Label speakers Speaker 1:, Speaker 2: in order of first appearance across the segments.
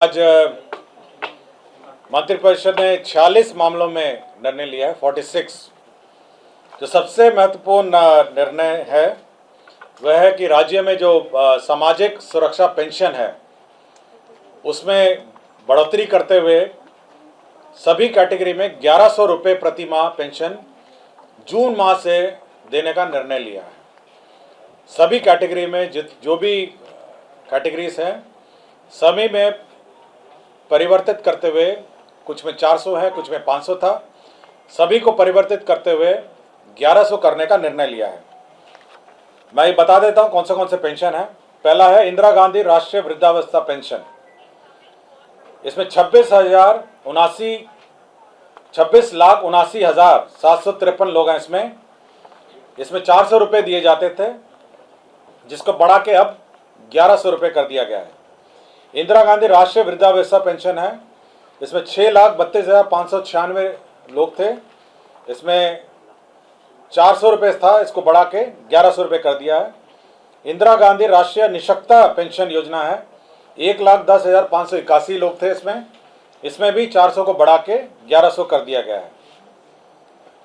Speaker 1: आज मंत्रिपरिषद ने 46 मामलों में निर्णय लिया है, 46। जो सबसे महत्वपूर्ण निर्णय है वह है कि राज्य में जो सामाजिक सुरक्षा पेंशन है उसमें बढ़ोतरी करते हुए सभी कैटेगरी में 1100 रुपये प्रति माह पेंशन जून माह से देने का निर्णय लिया है। सभी कैटेगरी में जो भी कैटेगरीज हैं सभी में परिवर्तित करते हुए, कुछ में 400 है, कुछ में 500 था, सभी को परिवर्तित करते हुए 1100 करने का निर्णय लिया है। मैं ये बता देता हूं कौन से पेंशन है। पहला है इंदिरा गांधी राष्ट्रीय वृद्धावस्था पेंशन। इसमें 26,79,753 लोग हैं। इसमें 400 रुपये दिए जाते थे, जिसको बढ़ा के अब 1100 रुपये कर दिया गया है। इंदिरा गांधी राष्ट्रीय वृद्धावस्था पेंशन है, इसमें 6,32,596 लोग थे। इसमें 400 रुपये था, इसको बढ़ा के 1100 रुपये कर दिया है। इंदिरा गांधी राष्ट्रीय निःशक्तता पेंशन योजना है, 1,10,581 लोग थे। इसमें भी 400 को बढ़ा के 1100 कर दिया गया है।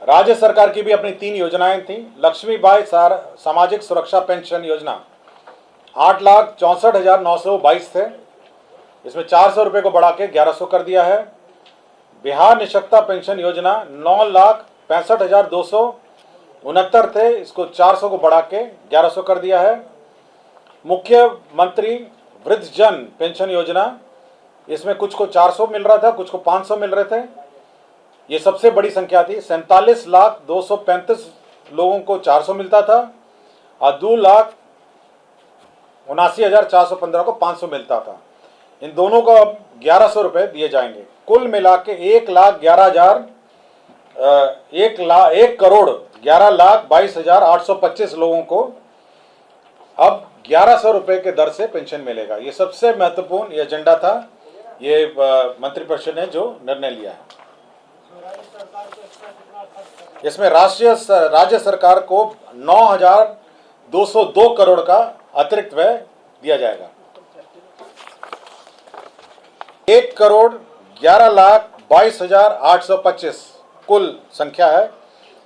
Speaker 1: राज्य सरकार की भी अपनी 3 योजनाएं थी। लक्ष्मीबाई सामाजिक सुरक्षा पेंशन योजना 8,64,922 थे, इसमें 400 रुपये को बढ़ा के 1100 कर दिया है। बिहार निःशक्तता पेंशन योजना 9,65,269 थे, इसको 400 को बढ़ा के 1100 कर दिया है। मुख्यमंत्री वृद्धजन पेंशन योजना, इसमें कुछ को 400 मिल रहा था, कुछ को 500 मिल रहे थे। ये सबसे बड़ी संख्या थी। 47,235 लोगों को 400 मिलता था और 2,79,415 को 500 मिलता था। इन दोनों को अब 1100 रुपये दिए जाएंगे। कुल मिला के 1,11,22,825 लोगों को अब 1100 रुपये के दर से पेंशन मिलेगा। ये सबसे महत्वपूर्ण ये एजेंडा था, ये मंत्रिपरिषद ने जो निर्णय लिया है। इसमें राज्य सरकार को 9,202 करोड़ का अतिरिक्त व्यय दिया जाएगा। 1,11,22,825 कुल संख्या है,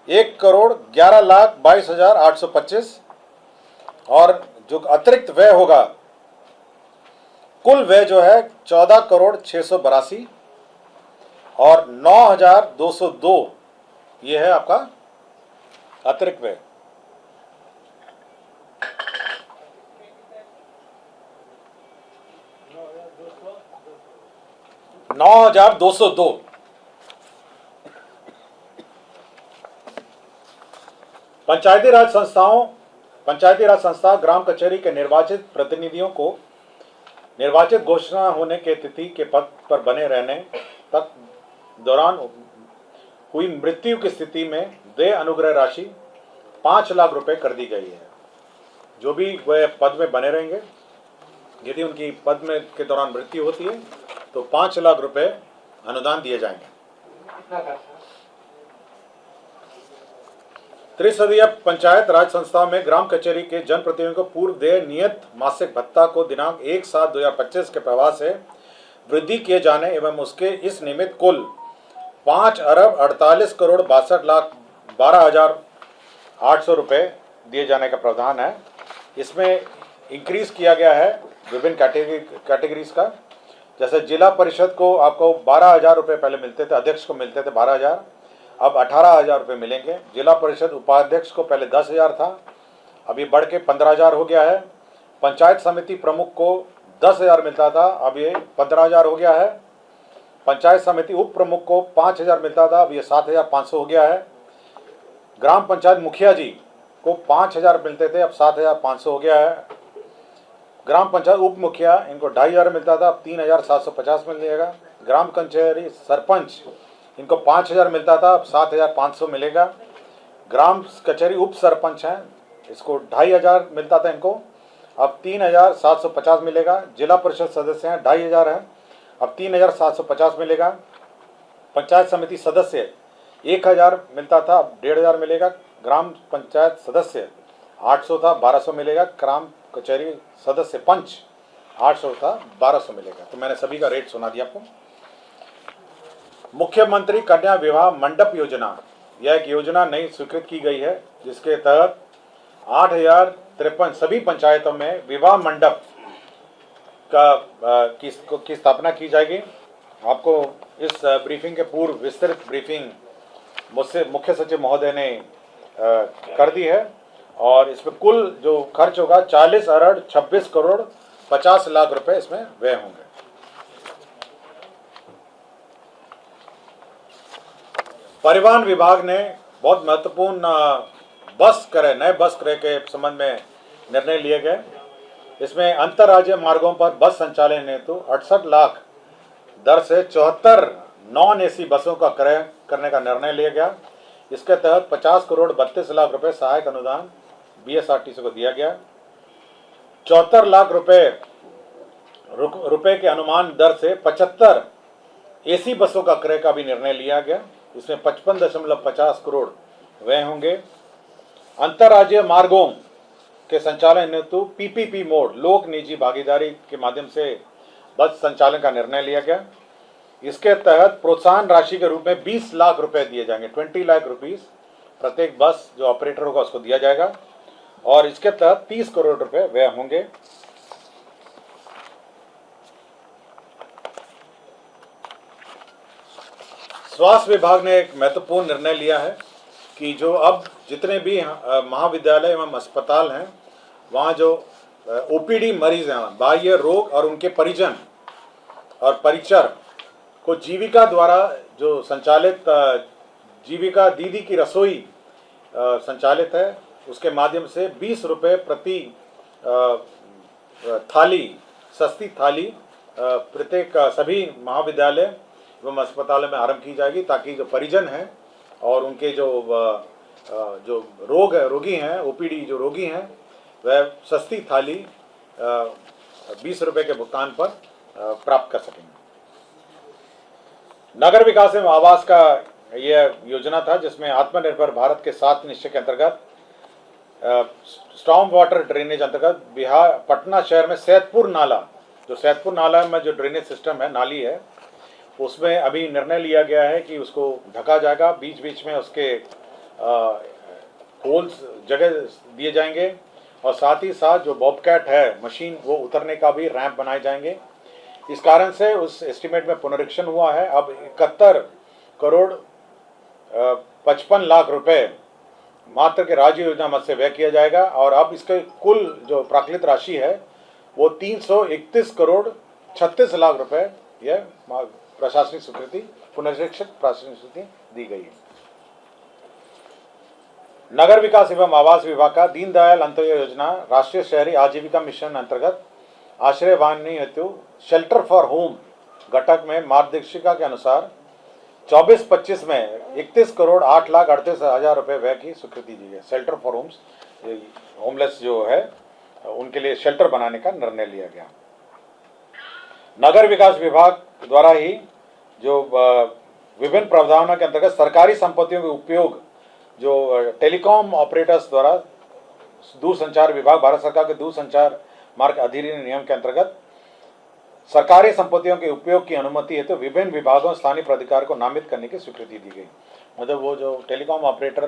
Speaker 1: 1,11,22,825। और जो अतिरिक्त व्यय होगा, कुल व्यय जो है 14,682 और 9,202 ये है आपका अतिरिक्त व्यय। $9,202। पंचायती राज संस्था ग्राम कचहरी के निर्वाचित प्रतिनिधियों को निर्वाचित घोषणा होने के तिथि के पद पर बने रहने तक दौरान हुई मृत्यु की स्थिति में देय अनुग्रह राशि 5 लाख रुपए कर दी गई है। जो भी वह पद में बने रहेंगे, यदि उनकी पद में के दौरान मृत्यु होती है तो 5 लाख रुपए अनुदान दिए जाएंगे। त्रिस्तरीय पंचायत राज संस्था में ग्राम कचहरी के जनप्रतिनिधियों को पूर्व देय नियत मासिक भत्ता को दिनांक 1/7/2025 के प्रवाह से वृद्धि किए जाने एवं उसके इस निमित्त कुल 5,48,62,12,800 रुपये दिए जाने का प्रावधान है। इसमें इंक्रीज किया गया है विभिन्न कैटेगरीज का। जैसे जिला परिषद को आपको 12,000 रुपये पहले मिलते थे, अध्यक्ष को मिलते थे 12,000, अब 18,000 रुपये मिलेंगे। जिला परिषद उपाध्यक्ष को पहले 10,000 था, अभी बढ़ के 15,000 हो गया है। पंचायत समिति प्रमुख को 10,000 मिलता था, अब ये 15,000 हो गया है। पंचायत समिति उप प्रमुख को 5,000 मिलता था, अब ये 7,500 हो गया है। ग्राम पंचायत मुखिया जी को 5,000 मिलते थे, अब 7,500 हो गया है। ग्राम पंचायत उप मुखिया इनको 2,500 मिलता था, अब 3,750 मिल जाएगा। ग्राम कचहरी सरपंच इनको 5,000 मिलता था, अब 7,500 मिलेगा। ग्राम कचहरी उप सरपंच हैं, इसको 2,500 मिलता था, इनको अब 3,750 मिलेगा। जिला परिषद सदस्य हैं 2,500 हैं, अब 3,750 मिलेगा। पंचायत समिति सदस्य 1,000 मिलता था, अब 1,500 मिलेगा। ग्राम पंचायत सदस्य 800 था, 1,200 मिलेगा। ग्राम कचहरी सदस्य पंच 800 था 1200 मिलेगा। तो मैंने सभी का रेट सुना दिया आपको। मुख्यमंत्री कन्या विवाह मंडप योजना, यह एक योजना नई स्वीकृत की गई है जिसके तहत 8053 सभी पंचायतों में विवाह मंडप की स्थापना की जाएगी। आपको इस ब्रीफिंग के पूर्व विस्तृत ब्रीफिंग मुझसे मुख्य सचिव महोदय ने कर दी है और इसमें कुल जो खर्च होगा 40 अरब 26 करोड़ 50 लाख रुपए इसमें व्यय होंगे। परिवहन विभाग ने बहुत महत्वपूर्ण नए बस क्रय के संबंध में निर्णय लिए गए। इसमें अंतर्राज्यीय मार्गों पर बस संचालन हेतु 68 लाख दर से 74 नॉन एसी बसों का क्रय करने का निर्णय लिया गया। इसके तहत 50 करोड़ 32 लाख रुपए सहायक अनुदान बीएसआरटीसी को दिया गया। 74 लाख रुपए के अनुमान दर से 75 एसी बसों का क्रय का भी निर्णय लिया गया। इसमें 55.50 करोड़ व्यय होंगे। अंतर्राज्यीय मार्गों के संचालन हेतु पीपीपी मोड लोक निजी भागीदारी के माध्यम से बस संचालन का निर्णय लिया गया। इसके तहत प्रोत्साहन राशि के रूप में 20 लाख रुपए दिए जाएंगे। 20 लाख रुपीस प्रत्येक बस जो ऑपरेटर होगा उसको दिया जाएगा और इसके तहत 30 करोड़ रुपए व्यय होंगे। स्वास्थ्य विभाग ने एक महत्वपूर्ण निर्णय लिया है कि जो अब जितने भी महाविद्यालय एवं अस्पताल हैं वहाँ जो ओपीडी मरीज हैं, बाह्य रोग और उनके परिजन और परिचर को जीविका द्वारा जो संचालित जीविका दीदी की रसोई संचालित है उसके माध्यम से 20 रुपये प्रति थाली सस्ती थाली प्रत्येक सभी महाविद्यालय एवं अस्पतालों में आरंभ की जाएगी ताकि जो परिजन हैं और उनके जो रोगी हैं ओपीडी जो रोगी हैं वह सस्ती थाली 20 रुपये के भुगतान पर प्राप्त कर सकेंगे। नगर विकास एवं आवास का यह योजना था जिसमें आत्मनिर्भर भारत के 7 निश्चय के अंतर्गत स्टॉर्म वाटर ड्रेनेज अंतर्गत बिहार पटना शहर में सैदपुर नाला में जो ड्रेनेज सिस्टम है नाली है उसमें अभी निर्णय लिया गया है कि उसको ढका जाएगा। बीच बीच में उसके होल्स जगह दिए जाएंगे और साथ ही साथ जो बॉबकैट है मशीन वो उतरने का भी रैंप बनाए जाएंगे। इस कारण से उस एस्टीमेट में पुनरीक्षण हुआ है। अब 71 करोड़ 55 लाख रुपए मात्र के राज्य योजना मद से व्यय किया जाएगा और अब इसके कुल जो प्राकृतिक राशि है वो 331 करोड़ 36 लाख रुपए यह प्रशासनिक स्वीकृति पुनरीक्षित प्रशासनिक स्वीकृति दी गई है। नगर विकास एवं आवास विभाग का दीनदयाल अंत्योदय योजना राष्ट्रीय शहरी आजीविका मिशन अंतर्गत आश्रय वाहनी हेतु शेल्टर फॉर होम घटक में मार्गदर्शिका के अनुसार 24-25 में 31 करोड़ 8 लाख 38 हजार रुपये व्यय की स्वीकृति दी है। शेल्टर फॉर होम्स होमलेस जो है उनके लिए शेल्टर बनाने का निर्णय लिया गया। नगर विकास विभाग द्वारा ही जो विभिन्न प्रावधानों के अंतर्गत सरकारी संपत्तियों के उपयोग जो टेलीकॉम ऑपरेटर्स द्वारा दूरसंचार विभाग भारत सरकार के दूरसंचार मार्ग अधिनियम नियम के अंतर्गत सरकारी संपत्तियों के उपयोग की अनुमति है तो विभिन्न विभागों स्थानीय प्राधिकार को नामित करने की स्वीकृति दी गई। मतलब वो जो टेलीकॉम ऑपरेटर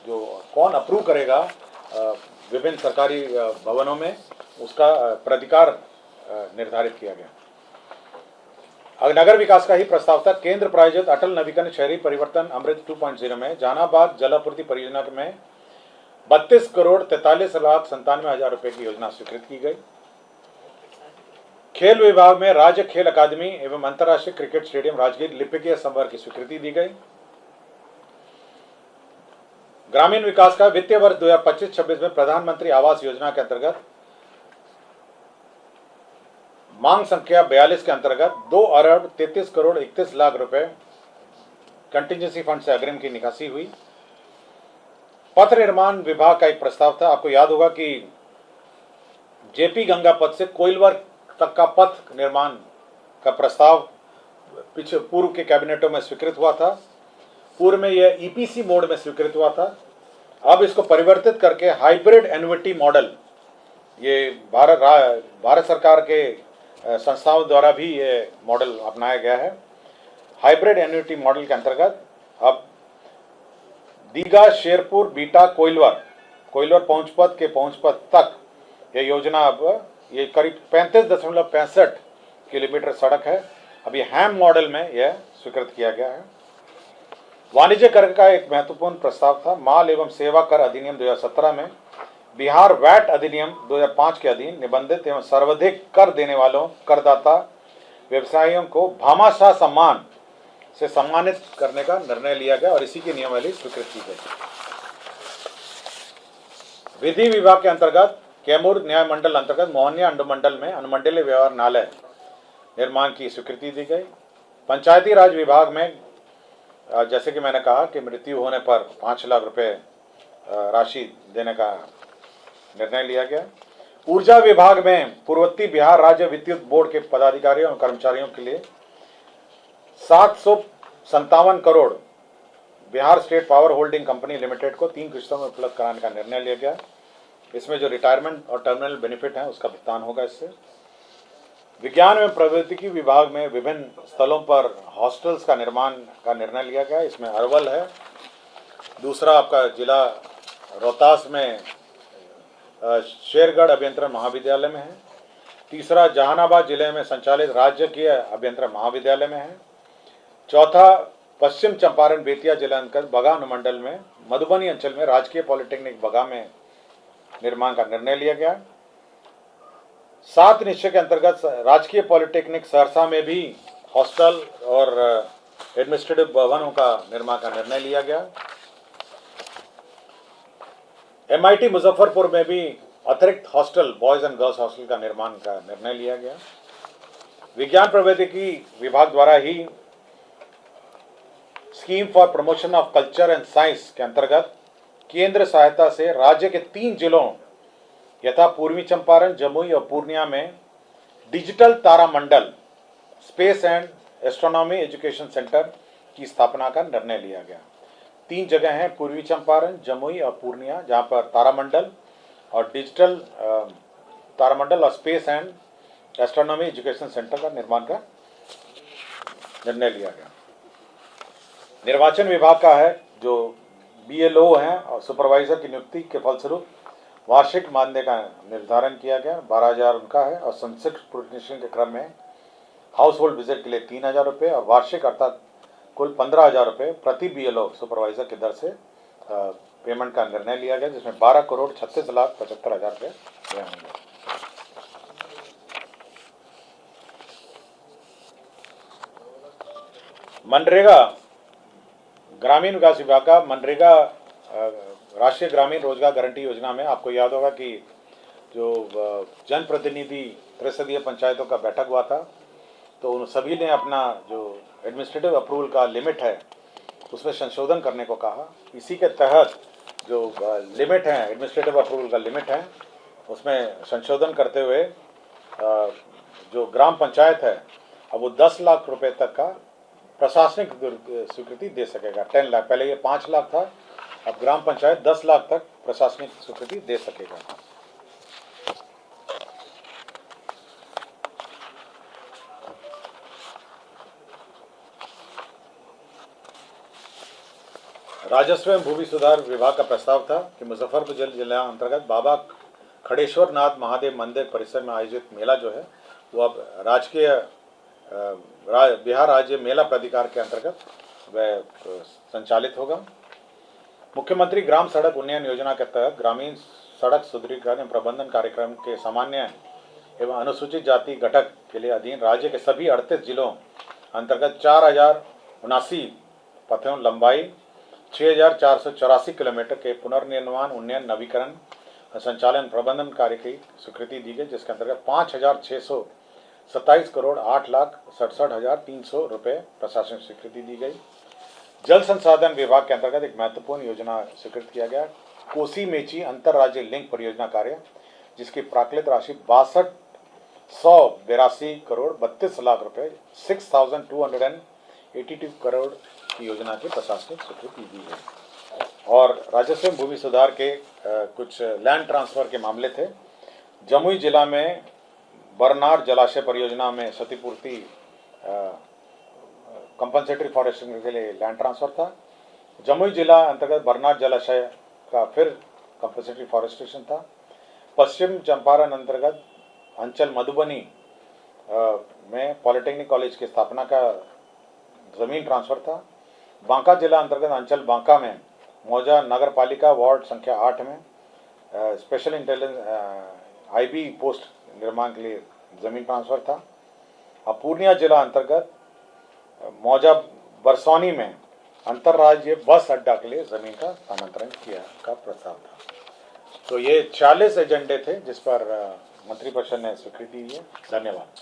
Speaker 1: जो कौन अप्रूव करेगा विभिन्न सरकारी भवनों में उसका प्राधिकार निर्धारित किया गया। नगर विकास का ही प्रस्ताव था। केंद्र प्रायोजित अटल नवीकरण शहरी परिवर्तन अमृत 2.0 में जहानाबाद जलापूर्ति परियोजना में 32 करोड़ 43 लाख 97 हजार रुपए की योजना स्वीकृत की गई। खेल विभाग में राज्य खेल अकादमी एवं अंतर्राष्ट्रीय क्रिकेट स्टेडियम राजगीर लिपिकीय संवर्ग की स्वीकृति दी गई। ग्रामीण विकास का वित्तीय वर्ष 2025-26 में प्रधानमंत्री आवास योजना के अंतर्गत मांग संख्या 42 के अंतर्गत 2 अरब 33 करोड़ 31 लाख रुपए कंटिजेंसी फंड से अग्रिम की निकासी हुई। पथ निर्माण विभाग का एक प्रस्ताव था। आपको याद होगा कि जेपी गंगा पथ से कोइलवर तक का पथ निर्माण का प्रस्ताव पीछे पूर्व के कैबिनेटों में स्वीकृत हुआ था। पूर्व में यह ईपीसी मोड में स्वीकृत हुआ था। अब इसको परिवर्तित करके हाइब्रिड एन्युटी मॉडल ये भारत सरकार के संस्थाओं द्वारा भी ये मॉडल अपनाया गया है। हाइब्रिड एन्युटी मॉडल के अंतर्गत अब दीघा, शेरपुर, बीटा, कोइलवर पहुंचपथ के पहुंचपथ तक ये योजना अब ये करीब 35.65 किलोमीटर सड़क है। अब ये हैम मॉडल में यह स्वीकृत किया गया है। वाणिज्य कर का एक महत्वपूर्ण प्रस्ताव था। माल एवं सेवा कर अधिनियम 2017 में बिहार वैट अधिनियम 2005 के अधीन निबंधित एवं सर्वाधिक कर देने वालों करदाता व्यवसायियों को भामाशाह सम्मान से सम्मानित करने का निर्णय लिया गया और इसी की नियमावली स्वीकृत की गई। विधि विभाग के अंतर्गत कैमूर न्याय मंडल अंतर्गत मोहनिया अनुमंडल में अनुमंडलीय व्यवहारणालय निर्माण की स्वीकृति दी गई। पंचायती राज विभाग में जैसे कि मैंने कहा कि मृत्यु होने पर 5 लाख रुपए राशि देने का निर्णय लिया गया। ऊर्जा विभाग में पूर्ववर्ती बिहार राज्य विद्युत बोर्ड के पदाधिकारियों और कर्मचारियों के लिए 757 crore Bihar state power holding company limited को 3 किस्तों में उपलब्ध कराने का निर्णय लिया गया। इसमें जो रिटायरमेंट और टर्मिनल बेनिफिट है उसका भुगतान होगा इससे। विज्ञान एवं प्रौद्योगिकी विभाग में विभिन्न स्थलों पर हॉस्टल्स का निर्माण का निर्णय लिया गया। इसमें अरवल है, दूसरा आपका जिला रोहतास में शेरगढ़ अभियंत्रण महाविद्यालय में है, तीसरा जहानाबाद जिले में संचालित राजकीय अभियंत्रण महाविद्यालय में है, चौथा पश्चिम चंपारण बेतिया जिला अंतर्गत बगा अनुमंडल में मधुबनी अंचल में राजकीय पॉलिटेक्निक बगा में निर्माण का निर्णय लिया गया। 7 निश्चय के अंतर्गत राजकीय पॉलिटेक्निक सहरसा में भी हॉस्टल और एडमिनिस्ट्रेटिव भवनों का निर्माण का निर्णय लिया गया। MIT मुजफ्फरपुर में भी अतिरिक्त hostel boys and girls hostel का निर्माण का निर्णय लिया गया। विज्ञान प्रौद्योगिकी विभाग द्वारा ही scheme for promotion of culture and science के अंतर्गत केंद्र सहायता से राज्य के 3 जिलों यथा पूर्वी चंपारण, जमुई और पूर्णिया में डिजिटल तारामंडल space and astronomy education centre की स्थापना का निर्णय लिया गया। 3 जगह हैं, पूर्वी चंपारण, जमुई और पूर्णिया, जहां पर तारामंडल और डिजिटल तारामंडल और space and astronomy education centre का निर्माण का निर्णय लिया गया। निर्वाचन विभाग का है जो BLO हैं और सुपरवाइजर की नियुक्ति के फलस्वरूप वार्षिक मानदेय का निर्धारण किया गया। 12,000 उनका है और संक्षिप्त पुनरीक्षण के क्रम में हाउस होल्ड विजिट के लिए 3,000 रुपये और वार्षिक अर्थात कुल 15,000 रुपये प्रति BLO सुपरवाइजर की दर से पेमेंट का निर्णय लिया गया, जिसमें 12,36,75,000 रुपये व्यय होंगे। मनरेगा ग्रामीण विकास विभाग का मनरेगा राष्ट्रीय ग्रामीण रोजगार गारंटी योजना में आपको याद होगा कि जो जनप्रतिनिधि त्रिसदीय पंचायतों का बैठक हुआ था, तो उन सभी ने अपना जो एडमिनिस्ट्रेटिव अप्रूवल का लिमिट है उसमें संशोधन करने को कहा। इसी के तहत जो लिमिट है, एडमिनिस्ट्रेटिव अप्रूवल का लिमिट है, उसमें संशोधन करते हुए जो ग्राम पंचायत है अब वो 10 लाख रुपए तक का प्रशासनिक स्वीकृति दे सकेगा। 10 लाख, पहले ये 5 लाख था, अब ग्राम पंचायत 10 लाख तक प्रशासनिक स्वीकृति दे सकेगा। राजस्व एवं भूमि सुधार विभाग का प्रस्ताव था कि मुजफ्फरपुर जिला अंतर्गत बाबा खड़ेश्वर नाथ महादेव मंदिर परिसर में आयोजित मेला जो है वो अब राजकीय बिहार राज्य मेला प्राधिकार के अंतर्गत वह संचालित होगा। मुख्यमंत्री ग्राम सड़क उन्नयन योजना के तहत ग्रामीण सड़क सुदृढ़ीकरण एवं प्रबंधन कार्यक्रम के सामान्य एवं अनुसूचित जाति घटक के लिए अधीन राज्य के सभी 38 जिलों अंतर्गत 4,079 पथों लंबाई 6,484 किलोमीटर के पुनर्निर्माण उन्नयन नवीकरण संचालन प्रबंधन कार्य की स्वीकृति दी गई, जिसके अंतर्गत 5,627 करोड़ 8,67,300 रुपये प्रशासनिक स्वीकृति दी गई। जल संसाधन विभाग के अंतर्गत एक महत्वपूर्ण योजना स्वीकृत किया गया, कोसी मेची अंतर्राज्य लिंक परियोजना कार्य, जिसकी प्राकृत राशि 62,182 करोड़ 32 लाख रुपये 6,282 करोड़ की योजना की प्रशासनिक स्वीकृति दी गई। और राजस्व भूमि सुधार के कुछ लैंड ट्रांसफर के मामले थे, जमुई जिला में बरनार जलाशय परियोजना में क्षतिपूर्ति कंपनसेटरी फॉरेस्टिंग के लिए लैंड ट्रांसफर था। जमुई जिला अंतर्गत बरनार जलाशय का फिर कंपनसेटरी फॉरेस्टेशन था। पश्चिम चंपारण अंतर्गत अंचल मधुबनी में पॉलिटेक्निक कॉलेज की स्थापना का जमीन ट्रांसफर था। बांका जिला अंतर्गत अंचल बांका में मौजा नगर पालिका वार्ड संख्या 8 में स्पेशल इंटेलिजेंस आईबी पोस्ट निर्माण के लिए जमीन ट्रांसफर था। अब पूर्णिया जिला अंतर्गत मौजा बरसौनी में अंतर्राज्यीय बस अड्डा के लिए जमीन का स्थानांतरण किया का प्रस्ताव था। तो ये 40 एजेंडे थे जिस पर मंत्रिपरिषद ने स्वीकृति दी है। धन्यवाद।